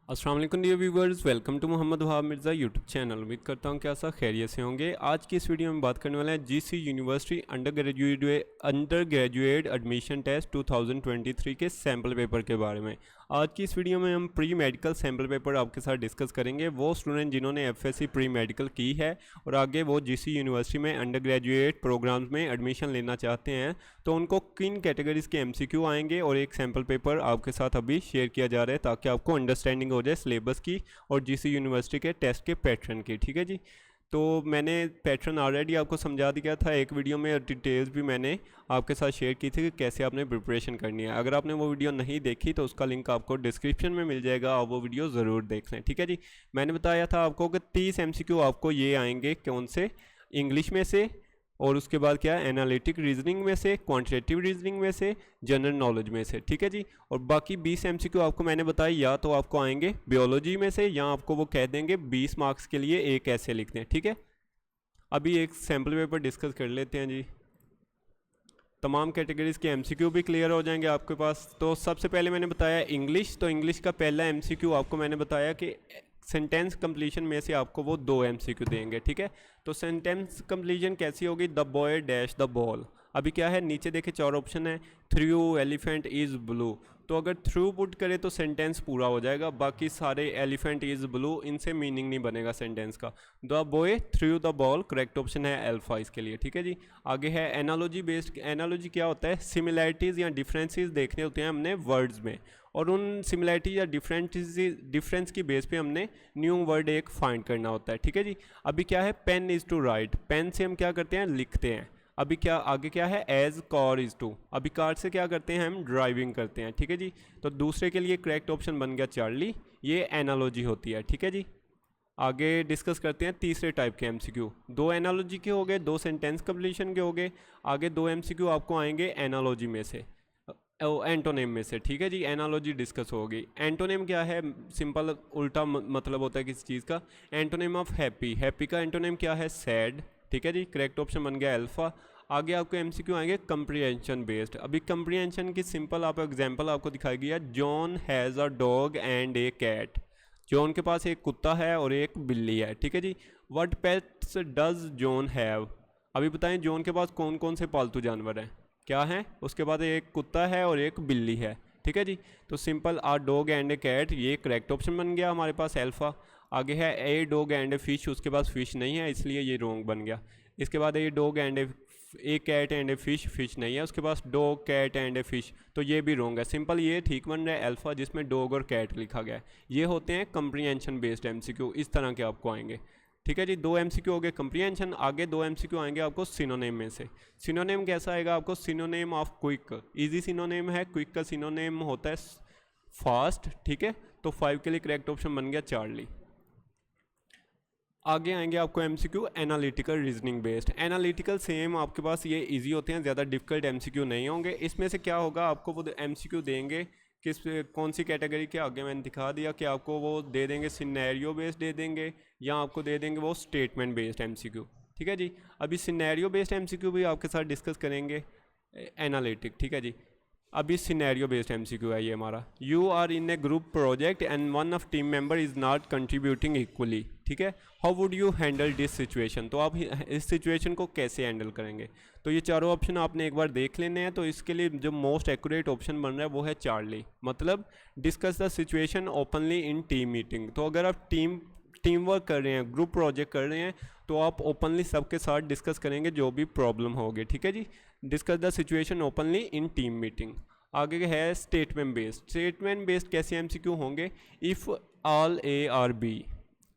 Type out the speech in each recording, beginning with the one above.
अस्सलाम वालेकुम dear viewers, welcome to Mohammad Wahab Mirza YouTube channel. उम्मीद करता हूँ कि आप सब खैरियत से होंगे। आज की इस वीडियो में बात करने वाले हैं GC university undergraduate admission test 2023 के सैम्पल पेपर के बारे में। आज की इस वीडियो में हम प्री मेडिकल सैम्पल पेपर आपके साथ डिस्कस करेंगे। वो स्टूडेंट जिन्होंने एफएससी प्री मेडिकल की है और आगे वो जीसी यूनिवर्सिटी में अंडर ग्रेजुएट प्रोग्राम्स में एडमिशन लेना चाहते हैं, तो उनको किन कैटेगरीज़ के एमसीक्यू आएंगे और एक सैम्पल पेपर आपके साथ अभी शेयर किया जा रहा है ताकि आपको अंडरस्टैंडिंग हो जाए सिलेबस की और जीसी यूनिवर्सिटी के टेस्ट के पैटर्न की। ठीक है जी, तो मैंने पैटर्न ऑलरेडी आपको समझा दिया था एक वीडियो में, डिटेल्स भी मैंने आपके साथ शेयर की थी कि कैसे आपने प्रिपरेशन करनी है। अगर आपने वो वीडियो नहीं देखी तो उसका लिंक आपको डिस्क्रिप्शन में मिल जाएगा, आप वो वीडियो ज़रूर देख लें। ठीक है जी, मैंने बताया था आपको कि 30 एमसीक्यू आपको ये आएंगे कौन से, इंग्लिश में से, और उसके बाद क्या है एनालिटिक रीजनिंग में से, क्वांटिटेटिव रीजनिंग में से, जनरल नॉलेज में से। ठीक है जी, और बाकी 20 एमसीक्यू आपको मैंने बताया या तो आपको आएंगे बायोलॉजी में से, या आपको वो कह देंगे 20 मार्क्स के लिए एक ऐसे लिखते हैं। ठीक है, अभी एक सैम्पल पेपर डिस्कस कर लेते हैं जी। तमाम कैटेगरीज़ के एमसीक्यू भी क्लियर हो जाएंगे आपके पास। तो सबसे पहले मैंने बताया इंग्लिश, तो इंग्लिश का पहला एमसीक्यू आपको मैंने बताया कि सेंटेंस कंप्लीशन में से आपको वो 2 एमसीक्यू देंगे। ठीक है, तो सेंटेंस कंप्लीशन कैसी होगी, the boy dash the ball. अभी क्या है, नीचे देखे 4 ऑप्शन है, थ्रू एलिफेंट इज़ ब्लू। तो अगर थ्रू पुट करे तो सेंटेंस पूरा हो जाएगा, बाकी सारे एलिफेंट इज़ ब्लू इनसे मीनिंग नहीं बनेगा सेंटेंस का। The boy through the ball correct option है अल्फा इसके लिए। ठीक है जी, आगे है एनालॉजी बेस्ड। एनालॉजी क्या होता है, सिमिलैरिटीज़ या डिफरेंसेस देखने होते हैं हमने वर्ड्स में, और उन सिमिलैरिटी या डिफरेंस की बेस पे हमने न्यू वर्ड एक फाइंड करना होता है। ठीक है जी, अभी क्या है, pen is to write, pen से हम क्या करते हैं, लिखते हैं। अभी क्या आगे क्या है, एज कार इज़ टू, अभी कार से क्या करते हैं, हम ड्राइविंग करते हैं। ठीक है जी, तो दूसरे के लिए करेक्ट ऑप्शन बन गया चार्ली, ये एनालॉजी होती है। ठीक है जी, आगे डिस्कस करते हैं तीसरे टाइप के एमसीक्यू। 2 एनालॉजी के हो गए, 2 सेंटेंस कंप्लीशन के हो गए। आगे 2 एमसीक्यू आपको आएंगे एनालॉजी में से, एंटोनेम में से। ठीक है जी, एनालॉजी डिस्कस होगी। एंटोनेम क्या है, सिंपल उल्टा मतलब होता है किसी चीज़ का। एंटोनेम ऑफ हैप्पी, हैप्पी का एंटोनेम क्या है, सैड। ठीक है जी, करेक्ट ऑप्शन बन गया अल्फा। आगे आपको एमसीक्यू आएंगे कंप्रीहेंशन बेस्ड। अभी कंप्रीहेंशन की सिंपल आप एग्जांपल आपको दिखाई गया, John has a dog and a cat. John के पास एक कुत्ता है और एक बिल्ली है। ठीक है जी, what pets does John have. अभी बताएं जॉन के पास कौन कौन से पालतू जानवर हैं, क्या है, उसके बाद एक कुत्ता है और एक बिल्ली है। ठीक है जी, तो simple a dog and a cat, ये करेक्ट ऑप्शन बन गया हमारे पास अल्फा। आगे है a dog and a fish, उसके पास फिश नहीं है इसलिए ये रॉन्ग बन गया। इसके बाद a dog and a cat and a fish, fish नहीं है उसके पास, dog cat and a fish, तो ये भी रॉन्ग है। सिंपल ये ठीक बन रहा है अल्फा जिसमें डॉग और कैट लिखा गया है। ये होते हैं कंप्रीहेंशन बेस्ड एमसीक्यू, इस तरह के आपको आएंगे। ठीक है जी, 2 एमसीक्यू हो गए कंप्रीहेंशन। आगे 2 एमसीक्यू आएंगे आपको सिनोनेम में से। सिनोनेम कैसा आएगा आपको, synonym of quick, easy synonym है, क्विक का सिनोनेम होता है फास्ट। ठीक है, तो 5 के लिए करेक्ट ऑप्शन बन गया चार्ली। आगे आएंगे आपको MCQ analytical reasoning based. Analytical same आपके पास ये इजी होते हैं, ज़्यादा डिफिकल्ट एमसीक्यू नहीं होंगे। इसमें से क्या होगा, आपको वो एमसीक्यू देंगे किस कौन सी कैटेगरी के, आगे मैंने दिखा दिया कि आपको वो दे देंगे सिनेरियो बेस्ड दे देंगे, या आपको दे देंगे वो स्टेटमेंट बेस्ड एमसीक्यू। ठीक है जी, अभी सिनेरियो बेस्ड एमसीक्यू भी आपके साथ डिस्कस करेंगे एनालिटिक। ठीक है जी, अभी सिनेरियो बेस्ड एमसीक्यू है ये हमारा, you are in a group project and one of team member is not contributing equally. ठीक है, how would you handle this situation, तो आप इस सिचुएशन को कैसे हैंडल करेंगे। तो ये चारों ऑप्शन आपने एक बार देख लेने हैं। तो इसके लिए जो मोस्ट एक्यूरेट ऑप्शन बन रहा है वो है चार्ली, मतलब discuss the situation openly in team meeting. तो अगर आप टीम वर्क कर रहे हैं, ग्रुप प्रोजेक्ट कर रहे हैं, तो आप ओपनली सबके साथ डिस्कस करेंगे जो भी प्रॉब्लम होगी। ठीक है जी, discuss the situation openly in team meeting. आगे है स्टेटमेंट बेस्ड। स्टेटमेंट बेस्ड कैसे एमसीक्यू होंगे, if all A are B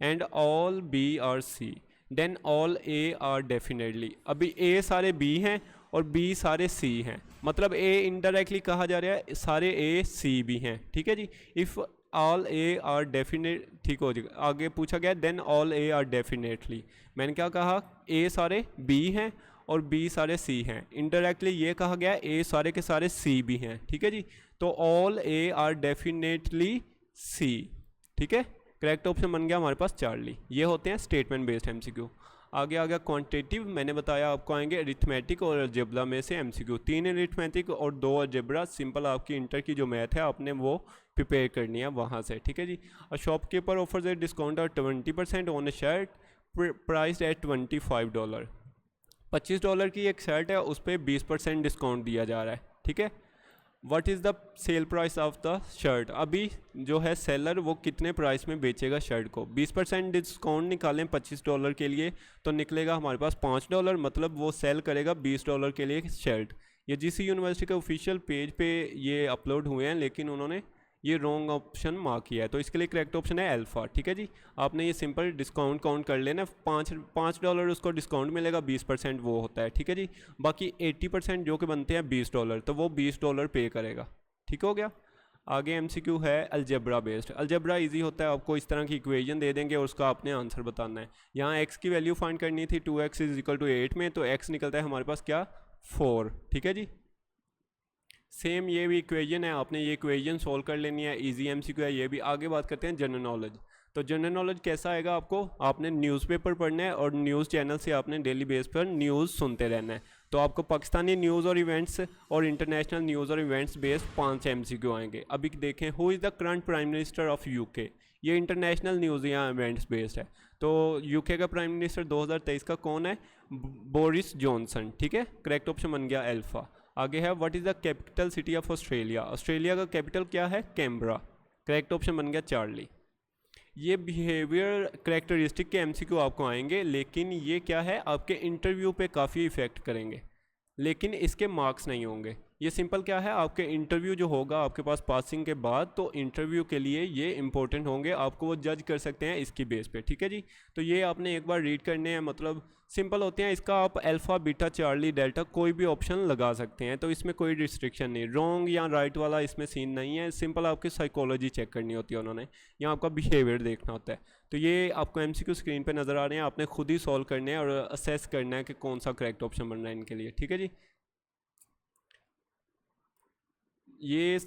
and all B are C then all A are definitely. अभी ए सारे बी हैं और बी सारे सी हैं, मतलब ए इनडायरेक्टली कहा जा रहा है सारे ए सी भी हैं। ठीक है जी, if all A are definite, ठीक हो जाएगा। आगे पूछा गया then all A are definitely, मैंने क्या कहा, ए सारे बी हैं और बी सारे सी हैं। इनडायरेक्टली ये कहा गया ए सारे के सारे सी भी हैं। ठीक है जी, तो ऑल ए आर डेफिनेटली सी। ठीक है, करेक्ट ऑप्शन बन गया हमारे पास चार्ली। ये होते हैं स्टेटमेंट बेस्ड एमसीक्यू। आगे आ गया क्वांटिटेटिव, मैंने बताया आपको आएंगे अरिथमेटिक और अलजेब्रा में से एमसीक्यू। 3 अरिथमेटिक और 2 अलजेब्रा। सिंपल आपकी इंटर की जो मैथ है आपने वो प्रिपेयर करनी है वहाँ से, ठीक है जी। A shopkeeper offers a discount of 20% on a shirt priced at $25। $25 की एक शर्ट है, उस पर 20% डिस्काउंट दिया जा रहा है, ठीक है। What is the sale price of the shirt, अभी जो है सेलर वो कितने प्राइस में बेचेगा शर्ट को। 20% डिस्काउंट निकालें $25 के लिए तो निकलेगा हमारे पास $5, मतलब वो सेल करेगा $20 के लिए शर्ट। ये जीसी यूनिवर्सिटी के ऑफिशियल पेज पे ये अपलोड हुए हैं, लेकिन उन्होंने ये रॉन्ग ऑप्शन मार्क किया है, तो इसके लिए करेक्ट ऑप्शन है अल्फ़ा, ठीक है जी। आपने ये सिंपल डिस्काउंट काउंट कर लेना, $5 उसको डिस्काउंट मिलेगा, 20% वो होता है, ठीक है जी। बाकी 80% जो कि बनते हैं $20, तो वो $20 पे करेगा, ठीक हो गया। आगे एमसीक्यू है अलजेब्रा बेस्ड। अलजेब्रा इजी होता है, आपको इस तरह की इक्वेशन दे देंगे और उसका आपने आंसर बताना है। यहाँ x की वैल्यू फाइंड करनी थी 2x = 8 में, तो x निकलता है हमारे पास क्या 4, ठीक है जी। सेम ये भी इक्वेशन है, आपने ये इक्वेशन सोल्व कर लेनी है, इजी एमसीक्यू है ये भी। आगे बात करते हैं जनरल नॉलेज। तो जनरल नॉलेज कैसा आएगा आपको, आपने न्यूज़पेपर पढ़ना है और न्यूज़ चैनल से आपने डेली बेस पर न्यूज़ सुनते रहना है। तो आपको पाकिस्तानी न्यूज़ और इवेंट्स और इंटरनेशनल न्यूज़ और इवेंट्स बेस्ड 5 एमसीक्यू आएंगे। अभी देखें, who is the current prime minister of UK, ये इंटरनेशनल न्यूज़ या इवेंट्स बेस्ड है। तो यूके का प्राइम मिनिस्टर 2023 का कौन है, बोरिस जॉनसन, ठीक है। करेक्ट ऑप्शन बन गया अल्फ़ा। आगे है what is the capital city of Australia, Australia का कैपिटल क्या है, कैनबरा। करेक्ट ऑप्शन बन गया चार्ली। ये बिहेवियर करेक्टरिस्टिक के एमसीक्यू आपको आएंगे, लेकिन ये क्या है आपके इंटरव्यू पे काफ़ी इफ़ेक्ट करेंगे, लेकिन इसके मार्क्स नहीं होंगे। ये सिंपल क्या है, आपके इंटरव्यू जो होगा आपके पास पासिंग के बाद, तो इंटरव्यू के लिए ये इंपॉर्टेंट होंगे, आपको वो जज कर सकते हैं इसकी बेस पे, ठीक है जी। तो ये आपने एक बार रीड करने हैं, मतलब सिंपल होते हैं। इसका आप अल्फ़ा बीटा चार्ली डेल्टा कोई भी ऑप्शन लगा सकते हैं, तो इसमें कोई रिस्ट्रिक्शन नहीं, रॉन्ग या राइट वाला इसमें सीन नहीं है। सिंपल आपकी साइकोलॉजी चेक करनी होती है उन्होंने, या आपका बिहेवियर देखना होता है। तो ये आपको एमसीक्यू स्क्रीन पे नज़र आ रहे हैं, आपने खुद ही सॉल्व करने हैं और असेस करना है कि कौन सा करेक्ट ऑप्शन बन रहा है इनके लिए, ठीक है जी। ये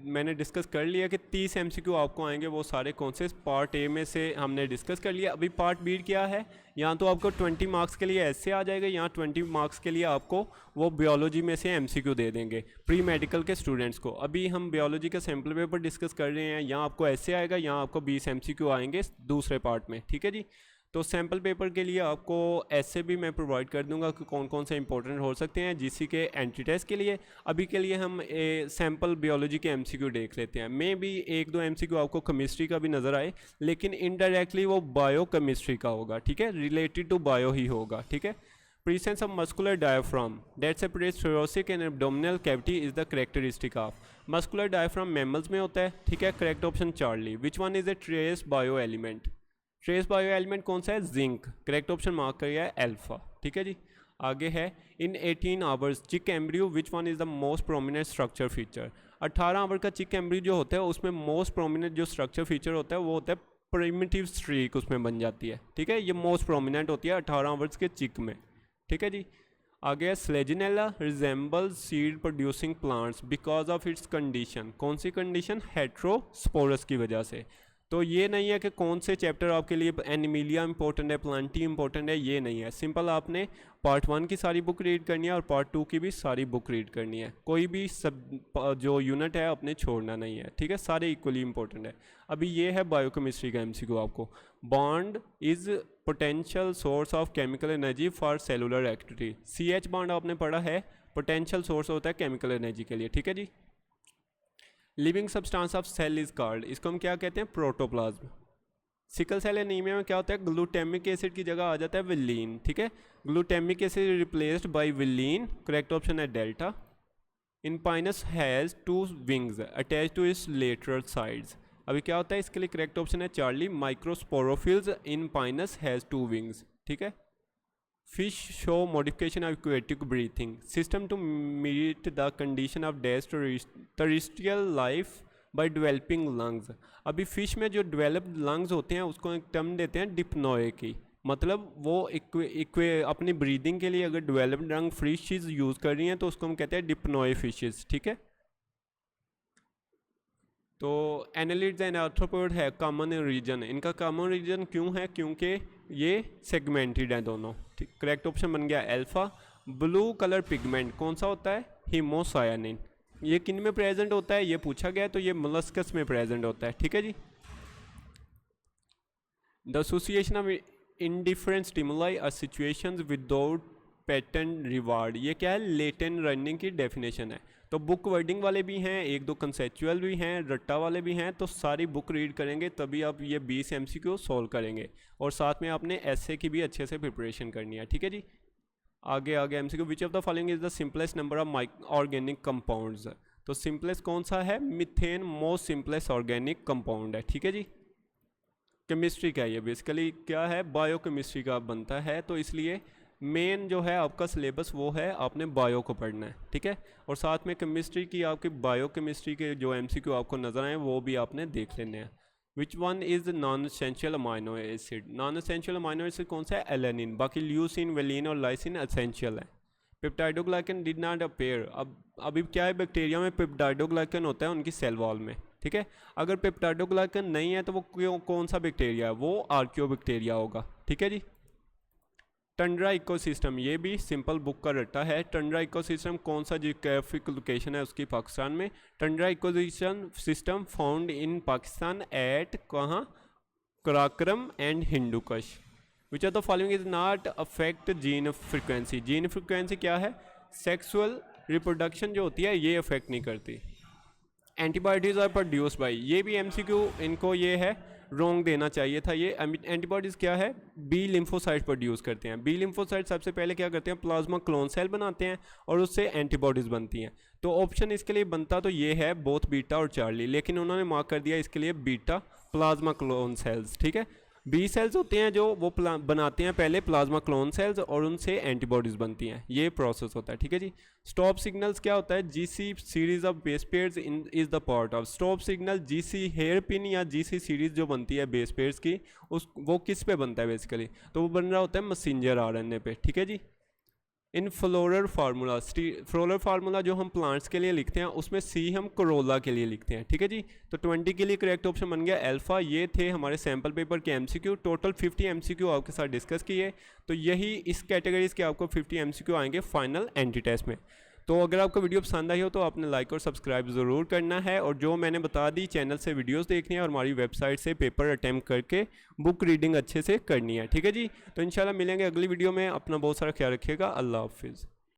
मैंने डिस्कस कर लिया कि 30 एमसीक्यू आपको आएंगे, वो सारे कौन से पार्ट ए में से हमने डिस्कस कर लिया। अभी पार्ट बी क्या है, यहाँ तो आपको 20 मार्क्स के लिए ऐसे आ जाएगा, यहाँ 20 मार्क्स के लिए आपको वो बायोलॉजी में से एमसीक्यू दे देंगे प्री मेडिकल के स्टूडेंट्स को। अभी हम बायोलॉजी का सैम्पल पेपर डिस्कस कर रहे हैं, यहाँ आपको ऐसे आएगा, यहाँ आपको 20 एमसीक्यू आएंगे दूसरे पार्ट में, ठीक है जी। तो सैम्पल पेपर के लिए आपको ऐसे भी मैं प्रोवाइड कर दूंगा कि कौन कौन से इंपॉर्टेंट हो सकते हैं जीसी के एंट्री टेस्ट के लिए। अभी के लिए हम सैम्पल बायोलॉजी के एमसीक्यू देख लेते हैं। मे भी 1-2 एमसीक्यू आपको केमिस्ट्री का भी नज़र आए, लेकिन इनडायरेक्टली वो बायो केमिस्ट्री का होगा, ठीक है, रिलेटेड टू बायो ही होगा, ठीक है। Presence of muscular diaphragm that separates thoracic and abdominal cavity is the characteristic of. Muscular diaphragm mammals में होता है, ठीक है। Correct option Charlie. Which one is a trace bio element, trace bio element कौन सा है, जिंक। करेक्ट ऑप्शन मार्क किया है अल्फा, ठीक है जी। आगे है in 18 hours chick embryo which one is the most prominent structure feature. 18 hour का चिक एम्ब्रियो जो होता है उसमें मोस्ट प्रोमिनेंट जो स्ट्रक्चर फीचर होता है वो होता है प्रिमिटिव स्ट्रीक, उसमें बन जाती है, ठीक है। ये मोस्ट प्रोमिनेंट होती है 18 आवर्स के चिक में, ठीक है जी। आगे है selaginella resembles seed producing plants because of its condition. कौन सी कंडीशन, हेट्रोस्पोरस की वजह से। तो ये नहीं है कि कौन से चैप्टर आपके लिए एनिमिलिया इंपॉर्टेंट है, प्लांटी इंपॉर्टेंट है, ये नहीं है। सिंपल आपने पार्ट 1 की सारी बुक रीड करनी है और पार्ट 2 की भी सारी बुक रीड करनी है, कोई भी सब जो यूनिट है अपने छोड़ना नहीं है, ठीक है, सारे इक्वली इंपॉर्टेंट है। अभी ये है बायोकेमिस्ट्री का एमसीक्यू आपको। Bond is potential source of chemical energy for cellular activity. CH bond आपने पढ़ा है, पोटेंशियल सोर्स होता है केमिकल एनर्जी के लिए, ठीक है जी। Living substance of cell is called, इसको हम क्या कहते हैं, प्रोटोप्लाज्म। सिकल सेल एनीमिया में क्या होता है, ग्लूटामिक एसिड की जगह आ जाता है विलीन, ठीक है। Glutamic acid replaced by valine, correct option है delta. In Pinus has 2 wings attach to its lateral sides. अभी क्या होता है, इसके लिए करेक्ट ऑप्शन है Charlie. Microsporophylls in Pinus has 2 wings, ठीक है। Fish show modification of aquatic breathing system to meet the condition of terrestrial life by developing lungs। अभी फिश में जो डेवलप्ड लंग्स होते हैं उसको एक टर्म देते हैं डिप्नोए की, मतलब वो अपनी ब्रीदिंग के लिए अगर डेवलप्ड लंग फिशेज यूज़ कर रही हैं तो उसको हम कहते हैं डिप्नोए फिशेज, ठीक है। तो एनालिड्स एंड आर्थ्रोपोड है कॉमन रीजन, इनका कॉमन रीजन क्यों है, क्योंकि ये सेगमेंटेड हैं दोनों, ठीक। करेक्ट ऑप्शन बन गया अल्फा। ब्लू कलर पिगमेंट कौन सा होता है, हीमोसायानिन, ये किन में प्रेजेंट होता है ये पूछा गया है, तो ये मोलस्कस में प्रेजेंट होता है। ठीक है जी। The association of indifferent stimuli or situations without pattern reward, ये क्या है, लेटेंट लर्निंग की डेफिनेशन है। तो बुक वर्डिंग वाले भी हैं, एक दो कंसेप्चुअल भी हैं, रट्टा वाले भी हैं, तो सारी बुक रीड करेंगे तभी आप ये 20 MCQ सॉल्व करेंगे, और साथ में आपने एसए की भी अच्छे से प्रिपरेशन करनी है। ठीक है जी। आगे आगे MCQ, which of the following is the simplest number of organic compounds, तो सिंपलेस्ट कौन सा है, methane most simplest organic compound है। ठीक है जी। केमिस्ट्री का ये बेसिकली क्या है, बायो केमिस्ट्री का बनता है, तो इसलिए मेन जो है आपका सिलेबस वो है आपने बायो को पढ़ना है। ठीक है। और साथ में केमिस्ट्री की आपकी बायो केमिस्ट्री के जो MCQ आपको नज़र आए वो भी आपने देख लेने हैं। विच one is non essential amino acid, non essential amino acid कौन सा है, एलेनिन, बाकी ल्यूसिन, वेलिन और लाइसिन एसेंशियल है। पेप्टाइडोग्लाइकन डिड नॉट अपेयर, अब अभी क्या है, बैक्टीरिया में पेप्टाइडोग्लाइकन होता है उनकी सेल वॉल में। ठीक है। अगर पेप्टाइडोग्लाइकन नहीं है तो वो कौन सा बैक्टीरिया है, वो आर्कियोबैक्टीरिया होगा। ठीक है जी। टंड्रा इकोसिस्टम, ये भी सिंपल बुक का रट्टा है। टंड्रा इकोसिस्टम कौन सा जियोग्राफिक लोकेशन है उसकी, पाकिस्तान में। Tundra ecosystem system found in Pakistan at कहाँ, Karakoram and Hindu Kush. Which of the following is not affect gene frequency, gene frequency क्या है, सेक्सुअल रिप्रोडक्शन जो होती है ये अफेक्ट नहीं करती। एंटीबॉडीज़ आर प्रोड्यूस बाई, ये भी MCQ इनको ये है रॉन्ग देना चाहिए था। ये एंटीबॉडीज़ क्या है, बी लिम्फोसाइट प्रोड्यूस करते हैं। बी लिम्फोसाइट सबसे पहले क्या करते हैं, प्लाज्मा क्लोन सेल बनाते हैं और उससे एंटीबॉडीज़ बनती हैं। तो ऑप्शन इसके लिए बनता तो ये है बोथ बीटा और चार्ली, लेकिन उन्होंने मार्क कर दिया इसके लिए बीटा प्लाज्मा क्लोन सेल्स। ठीक है। बी सेल्स होते हैं जो वो बनाते हैं पहले प्लाज्मा क्लोन सेल्स और उनसे एंटीबॉडीज़ बनती हैं, ये प्रोसेस होता है। ठीक है जी। स्टॉप सिग्नल्स क्या होता है, GC series of base pairs in is the part of stop signal. GC hair pin या GC सीरीज जो बनती है बेस पेयर्स की, उस वो किस पे बनता है बेसिकली, तो वो बन रहा होता है मैसेंजर RNA पे। ठीक है जी। इन फ्लोरल फार्मूला, फ्लोरल फार्मूला जो हम प्लांट्स के लिए लिखते हैं उसमें C हम कोरोला के लिए लिखते हैं। ठीक है जी। तो 20 के लिए करेक्ट ऑप्शन बन गया अल्फ़ा। ये थे हमारे सैम्पल पेपर के MCQ, टोटल 50 MCQ आपके साथ डिस्कस किए। तो यही इस कैटेगरीज के आपको 50 MCQ आएंगे फाइनल एंट्री टेस्ट में। तो अगर आपको वीडियो पसंद आई हो तो आपने लाइक और सब्सक्राइब ज़रूर करना है, और जो मैंने बता दी चैनल से वीडियोस देखनी है और हमारी वेबसाइट से पेपर अटैम्प्ट करके बुक रीडिंग अच्छे से करनी है। ठीक है जी। तो इंशाल्लाह मिलेंगे अगली वीडियो में, अपना बहुत सारा ख्याल रखिएगा। अल्लाह हाफिज़।